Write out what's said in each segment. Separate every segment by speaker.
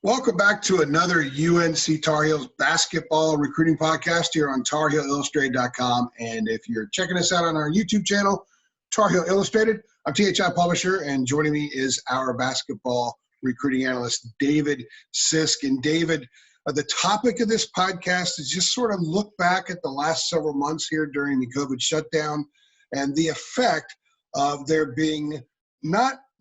Speaker 1: Welcome back to another UNC Tar Heels basketball recruiting podcast here on TarHeelIllustrated.com. And if you're checking us out on our YouTube channel, Tar Heel Illustrated, I'm THI publisher, and joining me is our basketball recruiting analyst, David Sisk. And David, the topic of this podcast is just sort of look back at the last several months here during the COVID shutdown and the effect of there being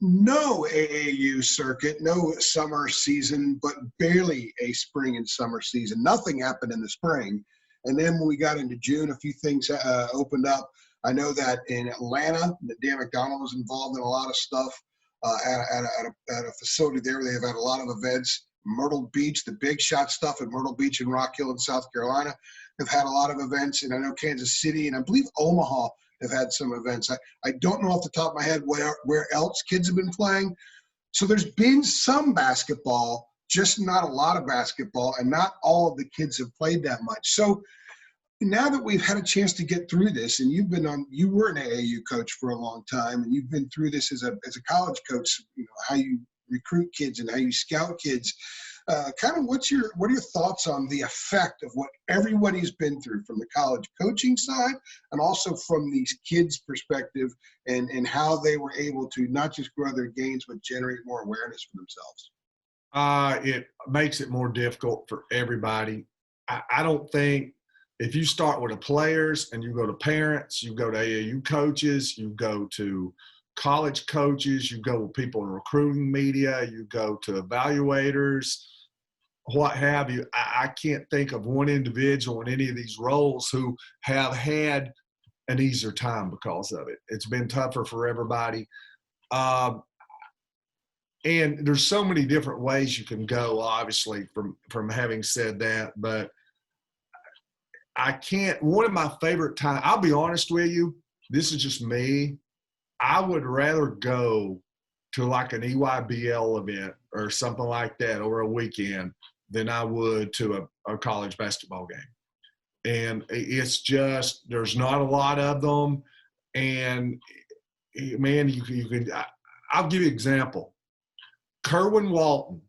Speaker 1: no AAU circuit, no summer season, but barely a spring and summer season. Nothing happened in the spring. And then when we got into June, a few things opened up. I know that in Atlanta, Dan McDonald was involved in a lot of stuff at a facility there. They have had a lot of events. Myrtle Beach, the big shot stuff at Myrtle Beach and Rock Hill in South Carolina have had a lot of events. And I know Kansas City and I believe Omaha have had some events. I don't know off the top of my head where else kids have been playing. So there's been some basketball, just not a lot of basketball, and not all of the kids have played that much. So now that we've had a chance to get through this, and you were an AAU coach for a long time, and you've been through this as a college coach, you know, how you recruit kids and how you scout kids. What are your thoughts on the effect of what everybody's been through from the college coaching side and also from these kids' perspective and how they were able to not just grow their gains but generate more awareness for themselves?
Speaker 2: It makes it more difficult for everybody. I don't think if you start with the players and you go to parents, you go to AAU coaches, you go to college coaches, you go with people in recruiting media, you go to evaluators, what have you. I can't think of one individual in any of these roles who have had an easier time because of it. It's been tougher for everybody. And there's so many different ways you can go, obviously, from having said that, but one of my favorite times, I'll be honest with you, this is just me. I would rather go to like an EYBL event or something like that over a weekend than I would to a college basketball game. And it's just, there's not a lot of them. And man, I'll give you an example. Kerwin Walton.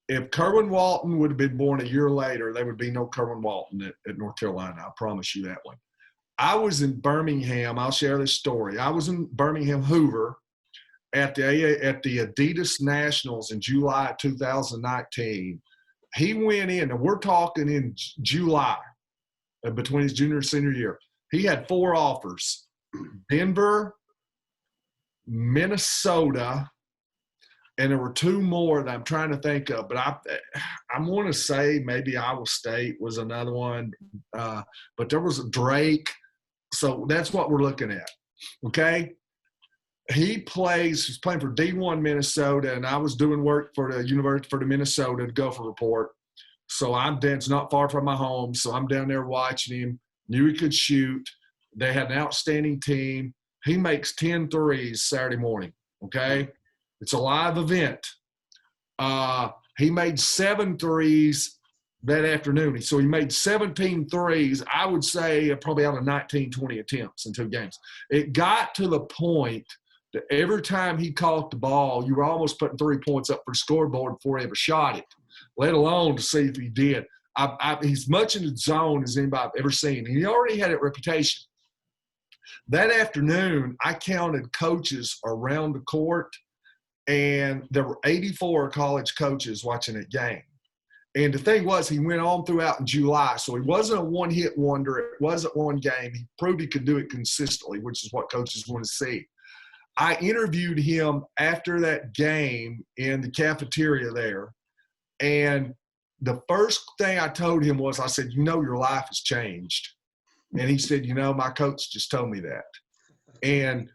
Speaker 2: If Kerwin Walton would have been born a year later, there would be no Kerwin Walton at North Carolina. I promise you that one. I was in Birmingham. I'll share this story. I was in Birmingham, Hoover, at the Adidas Nationals in July 2019. He went in, and we're talking in July, between his junior and senior year. He had 4 offers: Denver, Minnesota, and there were 2 more that I'm trying to think of. But I want to say maybe Iowa State was another one. But there was Drake. So that's what we're looking at, okay? He's playing for D1 Minnesota, and I was doing work for the University for the Minnesota Gopher Report. So it's not far from my home, so I'm down there watching him. Knew he could shoot. They had an outstanding team. He makes 10 threes Saturday morning, okay? It's a live event. He made 7 threes that afternoon. So he made 17 threes, I would say probably out of 19, 20 attempts in 2 games. It got to the point that every time he caught the ball, you were almost putting 3 points up for the scoreboard before he ever shot it, let alone to see if he did. He's much in the zone as anybody I've ever seen. And he already had a reputation. That afternoon, I counted coaches around the court, and there were 84 college coaches watching that game. And the thing was, he went on throughout in July, so he wasn't a one-hit wonder. It wasn't one game. He proved he could do it consistently, which is what coaches want to see. I interviewed him after that game in the cafeteria there, and the first thing I told him was, I said, your life has changed. And he said, my coach just told me that. And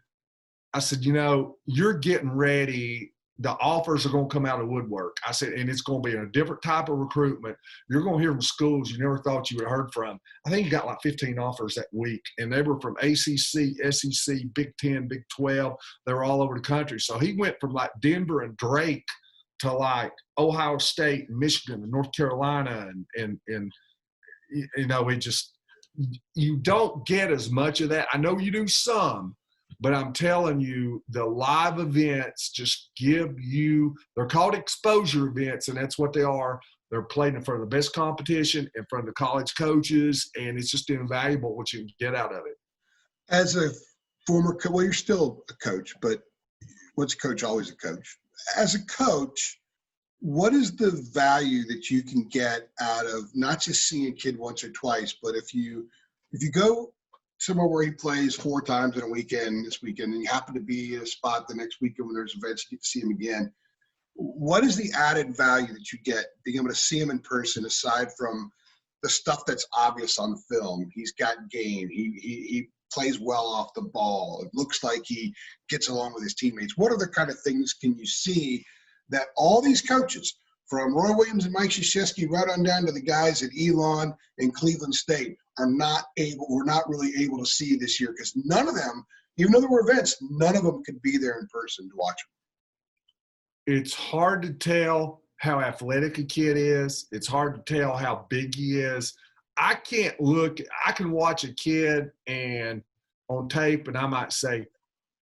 Speaker 2: I said, you're getting ready. The offers are going to come out of woodwork. I said, and it's going to be a different type of recruitment. You're going to hear from schools you never thought you would have heard from. I think he got like 15 offers that week, and they were from ACC, SEC, Big 10, Big 12. They were all over the country. So he went from like Denver and Drake to like Ohio State and Michigan and North Carolina. And it just, you don't get as much of that. I know you do some, But I'm telling you, the live events just give you, they're called exposure events, and that's what they are. They're played in front of the best competition, in front of the college coaches, and it's just invaluable what you can get out of it.
Speaker 1: As a former well, you're still a coach, but what's a coach, always a coach. As a coach, what is the value that you can get out of not just seeing a kid once or twice, but if you go somewhere where he plays 4 times in a weekend this weekend, and you happen to be in a spot the next weekend when there's events, you get to see him again. What is the added value that you get being able to see him in person, aside from the stuff that's obvious on film? He's got game. He plays well off the ball. It looks like he gets along with his teammates. What other kind of things can you see that all these coaches, from Roy Williams and Mike Krzyzewski right on down to the guys at Elon and Cleveland State, were not really able to see this year? Because none of them, even though there were events, none of them could be there in person to watch them.
Speaker 2: It's hard to tell how athletic a kid is. It's hard to tell how big he is. I can watch a kid and on tape, and I might say,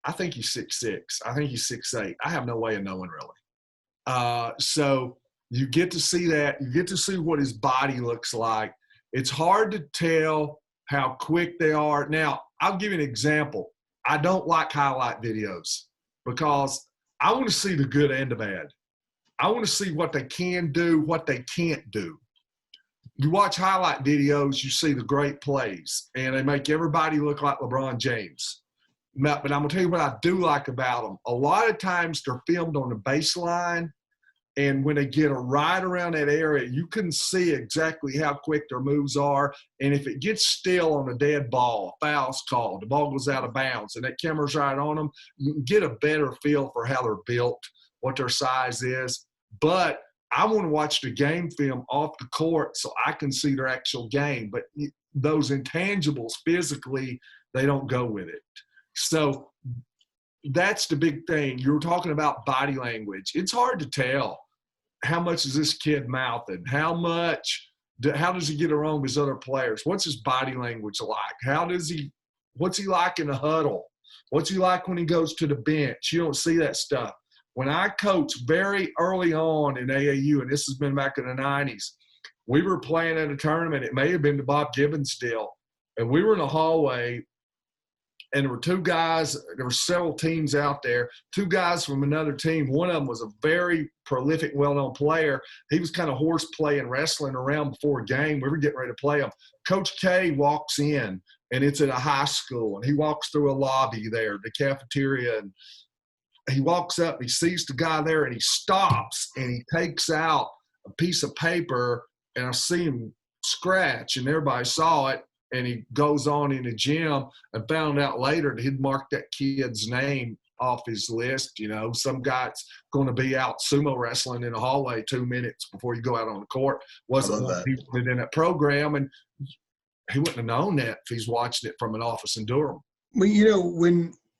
Speaker 2: I think he's 6'6". I think he's 6'8". I have no way of knowing really. So you get to see that. You get to see what his body looks like. It's hard to tell how quick they are. Now, I'll give you an example. I don't like highlight videos because I want to see the good and the bad. I want to see what they can do, what they can't do. You watch highlight videos, you see the great plays, and they make everybody look like LeBron James. But I'm going to tell you what I do like about them. A lot of times they're filmed on the baseline, and when they get right around that area, you can see exactly how quick their moves are. And if it gets still on a dead ball, a foul's called, the ball goes out of bounds, and that camera's right on them, you can get a better feel for how they're built, what their size is. But I want to watch the game film off the court so I can see their actual game. But those intangibles physically, they don't go with it. So that's the big thing. You were talking about body language. It's hard to tell how much is this kid mouthing, how does he get along with his other players? What's his body language like? What's he like in the huddle? What's he like when he goes to the bench? You don't see that stuff. When I coached very early on in AAU, and this has been back in the 90s, we were playing at a tournament. It may have been the Bob Gibbons deal. And we were in the hallway, and there were 2 guys. There were several teams out there, 2 guys from another team. One of them was a very prolific, well-known player. He was kind of horseplay and wrestling around before a game. We were getting ready to play him. Coach K walks in, and it's at a high school, and he walks through a lobby there, the cafeteria, and he walks up, he sees the guy there, and he stops, and he takes out a piece of paper, and I see him scratch, and everybody saw it, and he goes on in the gym and found out later that he'd marked that kid's name off his list. You know, some guy's going to be out sumo wrestling in the hallway 2 minutes before you go out on the court. Wasn't one he wanted in that program, and he wouldn't have known that if he's watching it from an office in Durham.
Speaker 1: Well, you know,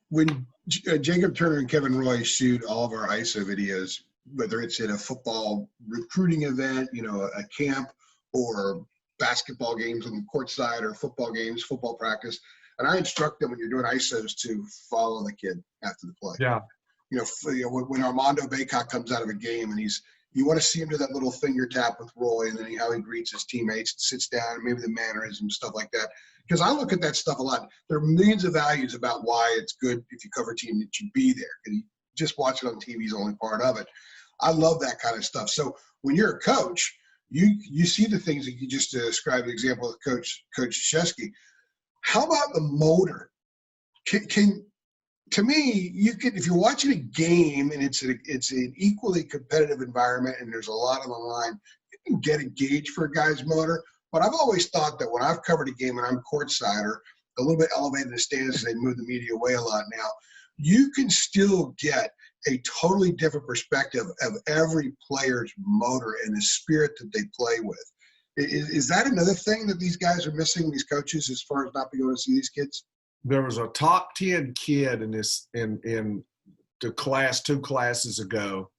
Speaker 1: when Jacob Turner and Kevin Roy shoot all of our ISO videos, whether it's at a football recruiting event, you know, a camp, or basketball games on the court side, or football games, football practice. And I instruct them when you're doing ISOs to follow the kid after the play.
Speaker 2: Yeah.
Speaker 1: You know, when Armando Baycock comes out of a game and you want to see him do that little finger tap with Roy, and then how he greets his teammates, sits down, maybe the mannerisms, stuff like that. Because I look at that stuff a lot. There are millions of values about why it's good if you cover a team that you be there. And just watching on TV is only part of it. I love that kind of stuff. So when you're a coach, you see the things that you just described, the example of Coach Krzyzewski. How about the motor? To me, if you're watching a game and it's an equally competitive environment and there's a lot on the line, you can get a gauge for a guy's motor. But I've always thought that when I've covered a game and I'm courtside or a little bit elevated in the stands, they move the media away a lot now, you can still get a totally different perspective of every player's motor and the spirit that they play with. Is that another thing that these guys are missing, these coaches, as far as not being able to see these kids?
Speaker 2: There was a top 10 kid in the class 2 classes ago,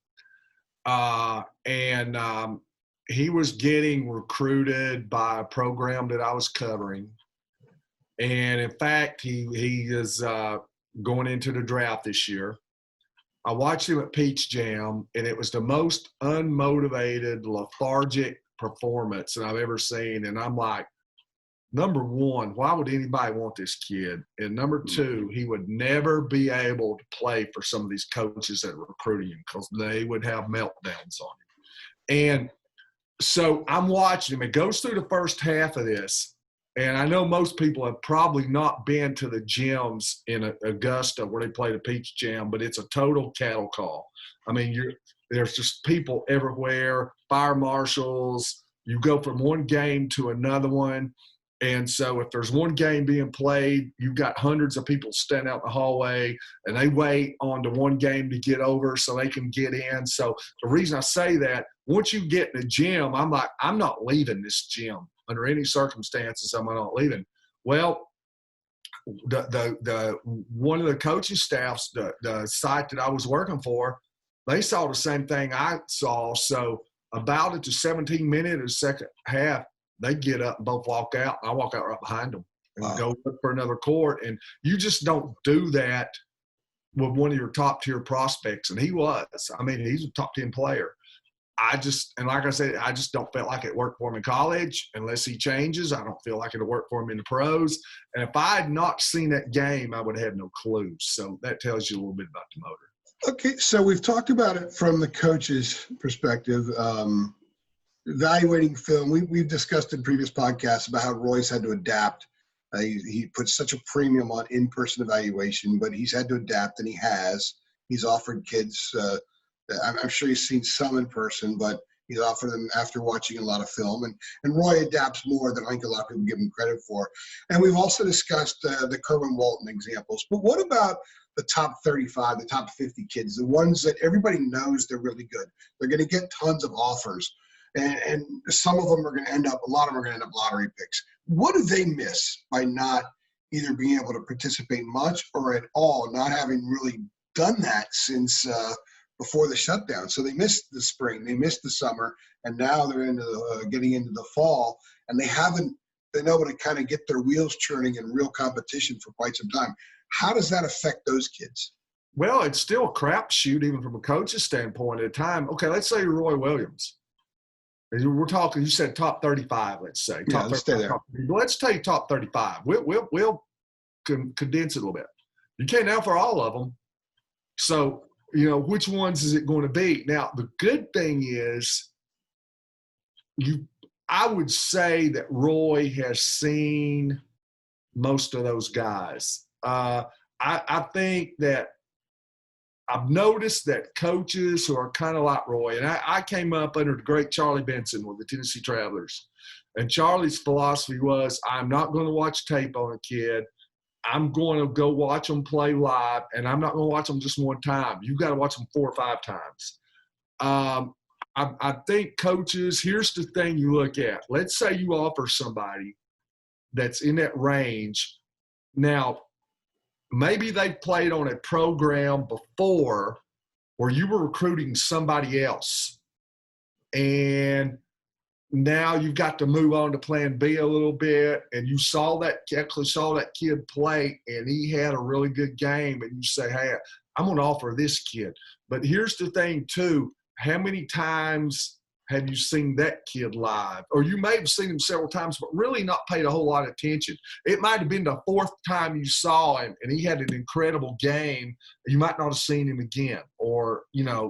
Speaker 2: and he was getting recruited by a program that I was covering. And in fact, he is going into the draft this year. I watched him at Peach Jam, and it was the most unmotivated, lethargic performance that I've ever seen. And I'm like, number one, why would anybody want this kid? And number two, he would never be able to play for some of these coaches that are recruiting him because they would have meltdowns on him. And so I'm watching him. It goes through the first half of this. And I know most people have probably not been to the gyms in Augusta where they play the Peach Jam, but it's a total cattle call. I mean, there's just people everywhere, fire marshals. You go from one game to another one. And so if there's one game being played, you've got hundreds of people standing out in the hallway, and they wait on the one game to get over so they can get in. So the reason I say that, once you get in the gym, I'm like, I'm not leaving this gym under any circumstances. I'm not leaving. Well, the one of the coaching staffs, the site that I was working for, they saw the same thing I saw. So about at the 17 minute of the second half, they get up and both walk out. I walk out right behind them and go look for another court. And you just don't do that with one of your top tier prospects. And he was. I mean, he's a top 10 player. And like I said, I just don't feel like it worked for him in college. Unless he changes, I don't feel like it'll work for him in the pros. And if I had not seen that game, I would have had no clue. So that tells you a little bit about the motor.
Speaker 1: Okay, so we've talked about it from the coach's perspective. Evaluating film, we've discussed in previous podcasts about how Roy's had to adapt. He puts such a premium on in-person evaluation, but he's had to adapt, and he has. He's offered kids I'm sure he's seen some in person, but he's offered them after watching a lot of film. And Roy adapts more than I think a lot of people give him credit for. And we've also discussed the Kerwin Walton examples. But what about the top 35, the top 50 kids, the ones that everybody knows they're really good? They're going to get tons of offers. And some of them are going to end up, a lot of them are going to end up lottery picks. What do they miss by not either being able to participate much or at all, not having really done that since before the shutdown? So they missed the spring, they missed the summer, and now they're into getting into the fall, and they haven't been able to kind of get their wheels churning in real competition for quite some time. How does that affect those kids?
Speaker 2: Well, it's still a crapshoot, even from a coach's standpoint at a time. Okay, let's say Roy Williams. We're talking, you said top 35, let's say.
Speaker 1: Yeah, let's stay there.
Speaker 2: Let's take top 35. We'll condense it a little bit. You can't now for all of them. So, which ones is it going to be? Now, the good thing is I would say that Roy has seen most of those guys. I think that I've noticed that coaches who are kind of like Roy, and I came up under the great Charlie Benson with the Tennessee Travelers, and Charlie's philosophy was, I'm not going to watch tape on a kid. I'm going to go watch them play live, and I'm not going to watch them just one time. You've got to watch them 4 or 5 times. I think coaches, here's the thing you look at. Let's say you offer somebody that's in that range. Now, maybe they played on a program before where you were recruiting somebody else, and now you've got to move on to plan B a little bit, and you actually saw that kid play, and he had a really good game, and you say, hey, I'm going to offer this kid. But here's the thing, too. How many times have you seen that kid live? Or you may have seen him several times, but really not paid a whole lot of attention. It might have been the 4th time you saw him, and he had an incredible game. You might not have seen him again, or,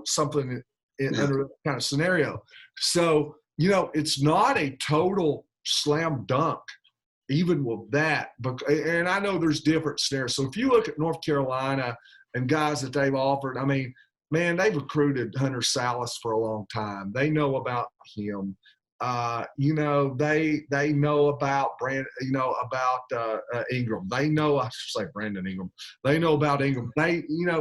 Speaker 2: something under that kind of scenario. So, it's not a total slam dunk, even with that. And I know there's different scenarios. So if you look at North Carolina and guys that they've offered, I mean, man, they've recruited Hunter Salas for a long time. They know about him. They know about Ingram. They know, I should say Brandon Ingram. They know about Ingram.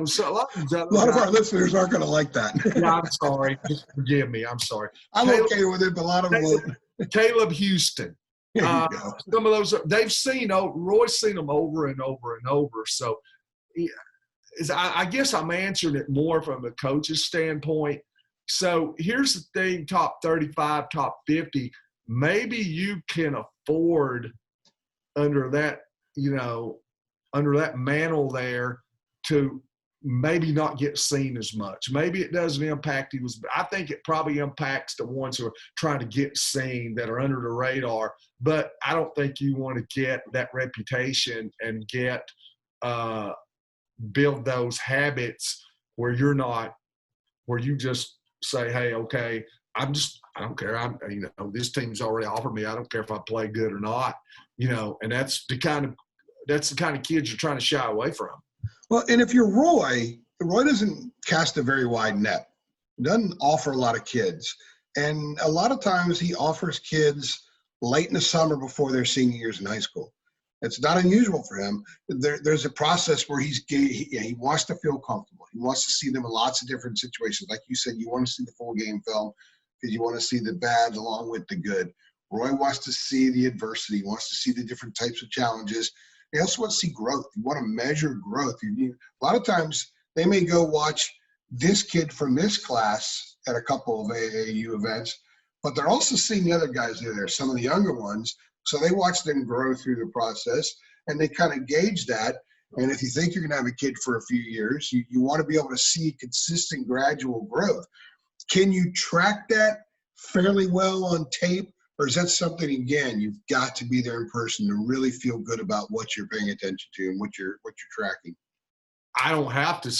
Speaker 2: So a lot of
Speaker 1: our listeners aren't going to like that.
Speaker 2: Yeah, I'm sorry. Just forgive me. I'm sorry.
Speaker 1: I'm okay with it, but a lot of them won't.
Speaker 2: Caleb Houston.
Speaker 1: There you go.
Speaker 2: Some of those, Roy's seen them over and over and over. So I guess I'm answering it more from a coach's standpoint. So here's the thing, top 35, top 50, maybe you can afford under that mantle there to maybe not get seen as much. Maybe it doesn't impact I think it probably impacts the ones who are trying to get seen, that are under the radar. But I don't think you want to get that reputation and build those habits where you just say, hey, okay, I don't care. This team's already offered me. I don't care if I play good or not, and that's the kind of kids you're trying to shy away from.
Speaker 1: Well, and if you're Roy doesn't cast a very wide net, doesn't offer a lot of kids. And a lot of times he offers kids late in the summer before their senior years in high school. It's not unusual for him. There's a process where he wants to feel comfortable. He wants to see them in lots of different situations. Like you said, you want to see the full game film because you want to see the bad along with the good. Roy wants to see the adversity. He wants to see the different types of challenges. He also wants to see growth. You want to measure growth. A lot of times they may go watch this kid from this class at a couple of AAU events, but they're also seeing the other guys that are there, some of the younger ones. So they watch them grow through the process, and they kind of gauge that. And if you think you're going to have a kid for a few years, you want to be able to see consistent, gradual growth. Can you track that fairly well on tape? Or is that something, again, you've got to be there in person to really feel good about what you're paying attention to and what you're tracking?
Speaker 2: I don't have to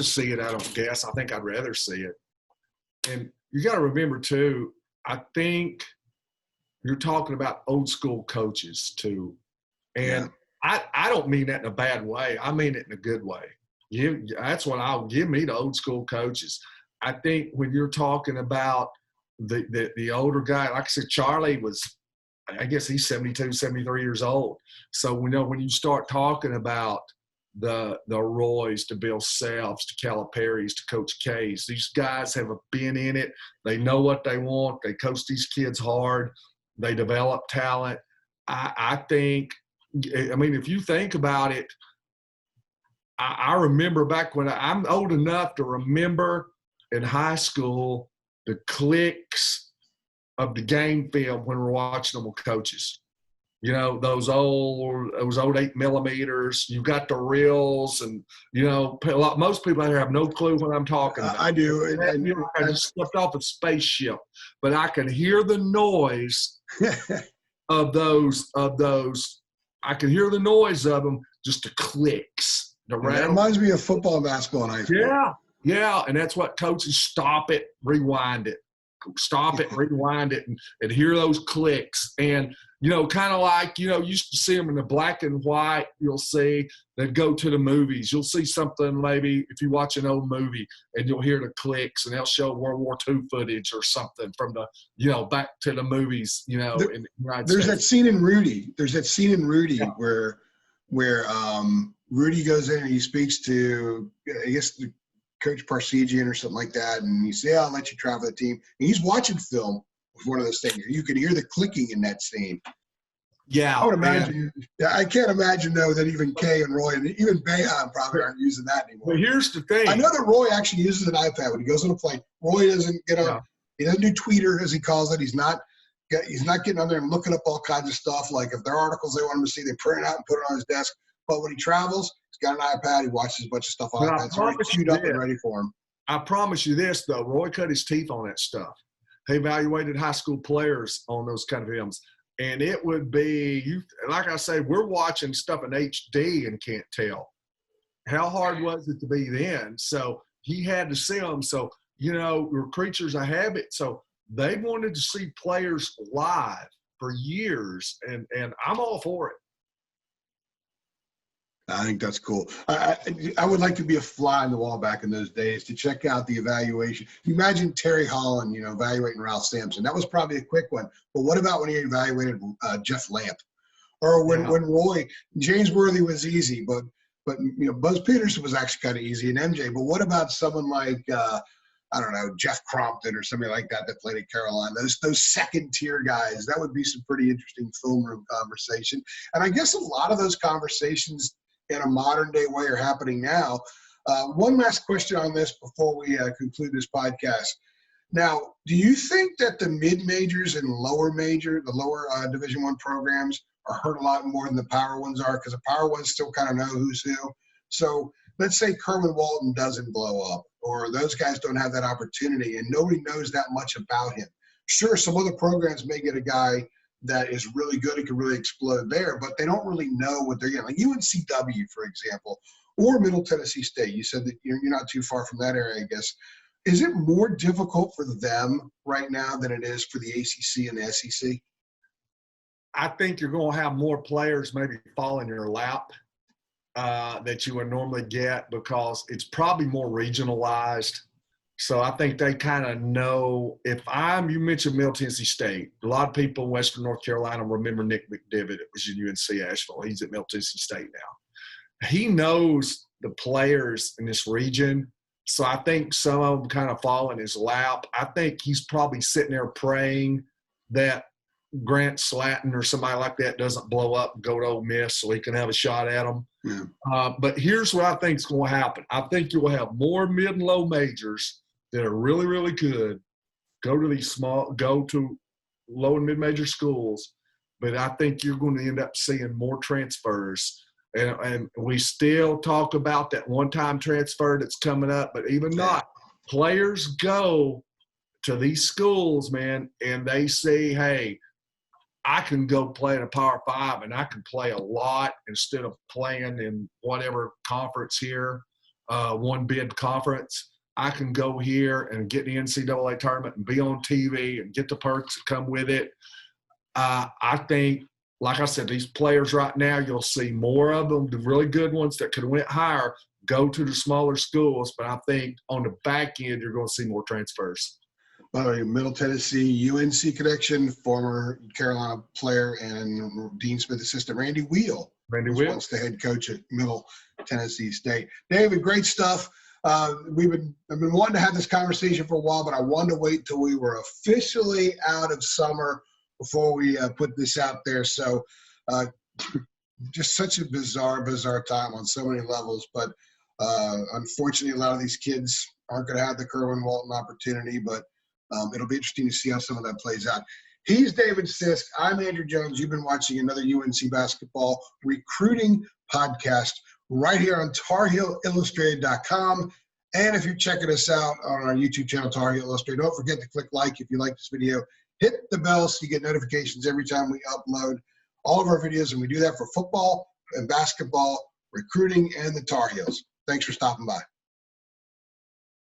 Speaker 2: see it, I don't guess. I think I'd rather see it. And you got to remember, too, I think you're talking about old school coaches, too. And I don't mean that in a bad way. I mean it in a good way. That's what I'll give me, the old school coaches. I think when you're talking about the older guy, like I said, Charlie was, I guess he's 72, 73 years old. So when you start talking about the Roys to Bill Selfs to Calipari's to Coach K's, these guys have been in it. They know what they want. They coach these kids hard. They develop talent. I think, if you think about it, I remember back when I'm old enough to remember in high school the clicks of the game film when we're watching them with coaches. Those old 8mm. You've got the reels, and most people out here have no clue what I'm talking about.
Speaker 1: I do.
Speaker 2: I just stepped off a spaceship, but I can hear the noise of those. I can hear the noise of them, just the clicks.
Speaker 1: That reminds me of football and basketball in high school.
Speaker 2: Yeah, and that's what coaches stop it, rewind it, and hear those clicks. And, kind of like, you used to see them in the black and white. You'll see they'd go to the movies. You'll see something maybe if you watch an old movie and you'll hear the clicks, and they'll show World War II footage or something from the, back to the movies, in the United States.
Speaker 1: That scene in Rudy. There's that scene in Rudy where Rudy goes in and he speaks to, I guess, Coach Parsegian or something like that, and he says, I'll let you travel the team. And he's watching film with one of those things. You can hear the clicking in that scene.
Speaker 2: Yeah.
Speaker 1: I would imagine. Yeah, I can't imagine, though, that even Kay and Roy and even Boeheim probably aren't using that anymore.
Speaker 2: But here's the thing.
Speaker 1: I know that Roy actually uses an iPad when he goes on a plane. Roy doesn't he doesn't do Tweeter, as he calls it. He's not getting on there and looking up all kinds of stuff. Like if there are articles they want him to see, they print it out and put it on his desk. But when he travels, he's got an iPad. He watches a bunch of stuff on iPad. So he's queued up and ready for him.
Speaker 2: I promise you this, though. Roy cut his teeth on that stuff. He evaluated high school players on those kind of films. And it would be, like I say, we're watching stuff in HD and can't tell. How hard was it to be then? So he had to see them. So, we're creatures of habit. So they wanted to see players live for years. And I'm all for it.
Speaker 1: I think that's cool. I would like to be a fly on the wall back in those days to check out the evaluation. You imagine Terry Holland, evaluating Ralph Sampson. That was probably a quick one. But what about when he evaluated Jeff Lamp? Or when Roy, James Worthy was easy, but Buzz Peterson was actually kind of easy, and MJ. But what about someone like I don't know, Jeff Crompton or somebody like that played at Carolina? Those second tier guys. That would be some pretty interesting film room conversation. And I guess a lot of those conversations in a modern day way are happening now. One last question on this before we conclude this podcast. Now, do you think that the mid-majors and the lower Division I programs are hurt a lot more than the power ones are? Because the power ones still kind of know who's who. So let's say Kerwin Walton doesn't blow up, or those guys don't have that opportunity, and nobody knows that much about him. Sure, some other programs may get a guy that is really good and can really explode there, but they don't really know what they're getting. Like UNCW, for example, or Middle Tennessee State. You said that you're not too far from that area, I guess. Is it more difficult for them right now than it is for the ACC and the SEC?
Speaker 2: I think you're going to have more players maybe fall in your lap that you would normally get because it's probably more regionalized. So I think they kind of know you mentioned Middle Tennessee State. A lot of people in Western North Carolina remember Nick McDivitt. It was in UNC Asheville. He's at Middle Tennessee State now. He knows the players in this region. So I think some of them kind of fall in his lap. I think he's probably sitting there praying that Grant Slatton or somebody like that doesn't blow up and go to Ole Miss so he can have a shot at them. Yeah. But here's what I think is going to happen. I think you will have more mid and low majors that are really, really good go to low and mid-major schools. But I think you're going to end up seeing more transfers. And we still talk about that one-time transfer that's coming up, but even not. Players go to these schools, man, and they say, hey, I can go play in a Power 5 and I can play a lot instead of playing in whatever conference here, one bid conference. I can go here and get in the NCAA tournament and be on TV and get the perks that come with it. I think, like I said, these players right now, you'll see more of them, the really good ones that could have went higher, go to the smaller schools. But I think on the back end, you're going to see more transfers.
Speaker 1: By the way, Middle Tennessee, UNC connection, former Carolina player and Dean Smith assistant Randy Wheel. Once the head coach at Middle Tennessee State. David, great stuff. I've been wanting to have this conversation for a while, but I wanted to wait till we were officially out of summer before we put this out there. So just such a bizarre time on so many levels. But unfortunately, a lot of these kids aren't going to have the Kerwin Walton opportunity, but it'll be interesting to see how some of that plays out. He's David Sisk. I'm Andrew Jones. You've been watching another UNC basketball recruiting podcast right here on TarHeelIllustrated.com. And if you're checking us out on our YouTube channel, Tar Heel Illustrated, don't forget to click like if you like this video. Hit the bell so you get notifications every time we upload all of our videos, and we do that for football and basketball, recruiting, and the Tar Heels. Thanks for stopping by.